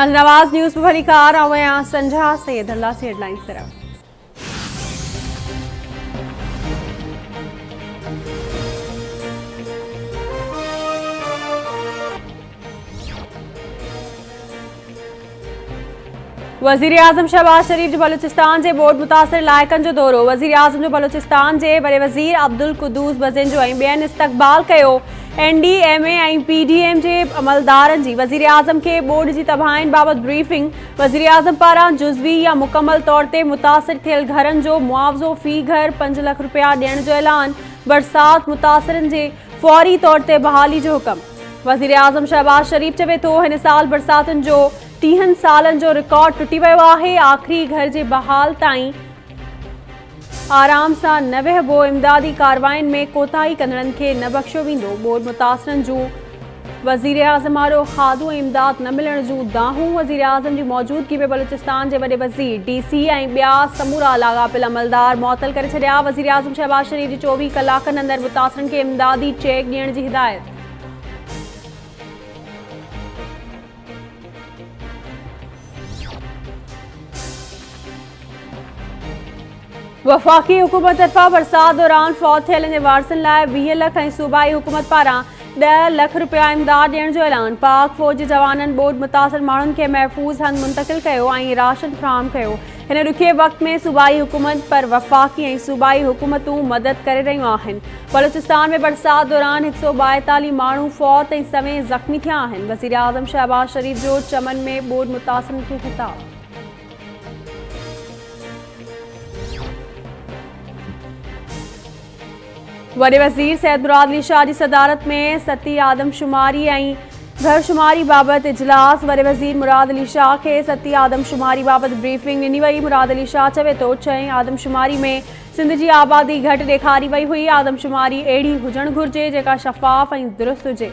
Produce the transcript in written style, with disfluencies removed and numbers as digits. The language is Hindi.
नवाज़ न्यूज़ पे भली कार आया संझा से धरला से हेडलाइंस तरफ। वज़ीर आज़म शहबाज शरीफ जो बलूचिस्तान के बोर्ड मुतासिर इलाइक़नि जो दौरो। वज़ीर आज़म जो बलूचिस्तान के वॾे वज़ीर अब्दुल कुद्दूस बज़ेंजो ऐं ॿियनि इस्तक़बाल कयो। NDMA ऐं PDM के अमलदारनि जी वज़ीर आज़म के बोर्ड की तबाहियुनि बाबत ब्रीफिंग। वज़ीर आज़म पारां जुज़वी या मुकम्मल तौर ते मुतासिर थियल घरनि जो मुआवज़ो फ़ी घर 5 लाख रुपया ॾियण जो ऐलान। बरसात मुतासिरनि जे फौरी तौर ते बहाली जो हुकम। वज़ीर आज़म शहबाज शरीफ चवे थो हिन साल बरसातुनि जो 30 सालनि जो रिकॉर्ड टुटी वियो आहे। आख़िरी घर जे बहाल ताईं आराम सां न विहबो। इमदादी कार्रवाइयुनि में कोताही कंदड़नि खे न बख़्शियो वेंदो। बोर्ड मुतासिरनि जूं वज़ीर आज़म वारो खाधो ऐं इमदाद न मिलण जूं दाहूं। वज़ीर आज़म जी मौजूदगी में बलूचिस्तान के वॾे वज़ीर DC ऐं ॿिया समूरा लाॻापियल अमलदार मुअतल करे छॾिया। वज़ीर आज़म शहबाज शरीफ जी 24 कलाकनि अंदरि मुतासिरनि खे इमदादी चेक ॾियण जी हिदायत। वफ़ाक़ी हुकूमत तरफ़ां बरसात दौरान फौत थियल जे वारसनि लाइ 20 लाख ऐं सूबाई हुकूमत पारां 10 लाख रुपया इमदाद ॾियण जो ऐलान। पाक फ़ौज जे जवाननि बोर्ड मुतासिर माण्हुनि खे महफ़ूज़ हंधि मुंतक़िल कयो ऐं राशन फ़राहम कयो। हिन ॾुखिये वक़्त में सूबाई हुकूमत पर वफ़ाक़ी ऐं सूबाई हुकूमतूं मदद करे रहियूं आहिनि। बलूचिस्तान में बरसात दौरान 142 माण्हू फौत ऐं समें ज़ख़्मी थिया आहिनि। वज़ीर आज़म शहबाज शरीफ जो चमन में बोर्ड मुतासिरनि खे ख़िताब। वॾे वज़ीर सैयद मुराद अली शाह की सदारत में सती आदमशुमारी ऐं घरशुमारी बाबत इजलास। वॾे वज़ीर मुराद अली शाह के सती आदमशुमारी बाबत ब्रीफिंग ॾिनी वई। मुराद अली शाह चवे तो 6 आदमशुमारी में सिंध की आबादी घट ॾेखारी वई हुई। आदमशुमारी अहिड़ी हुजण घुर्जे जेका शफ़ाफ़ ऐं दुरुस्त हुजे।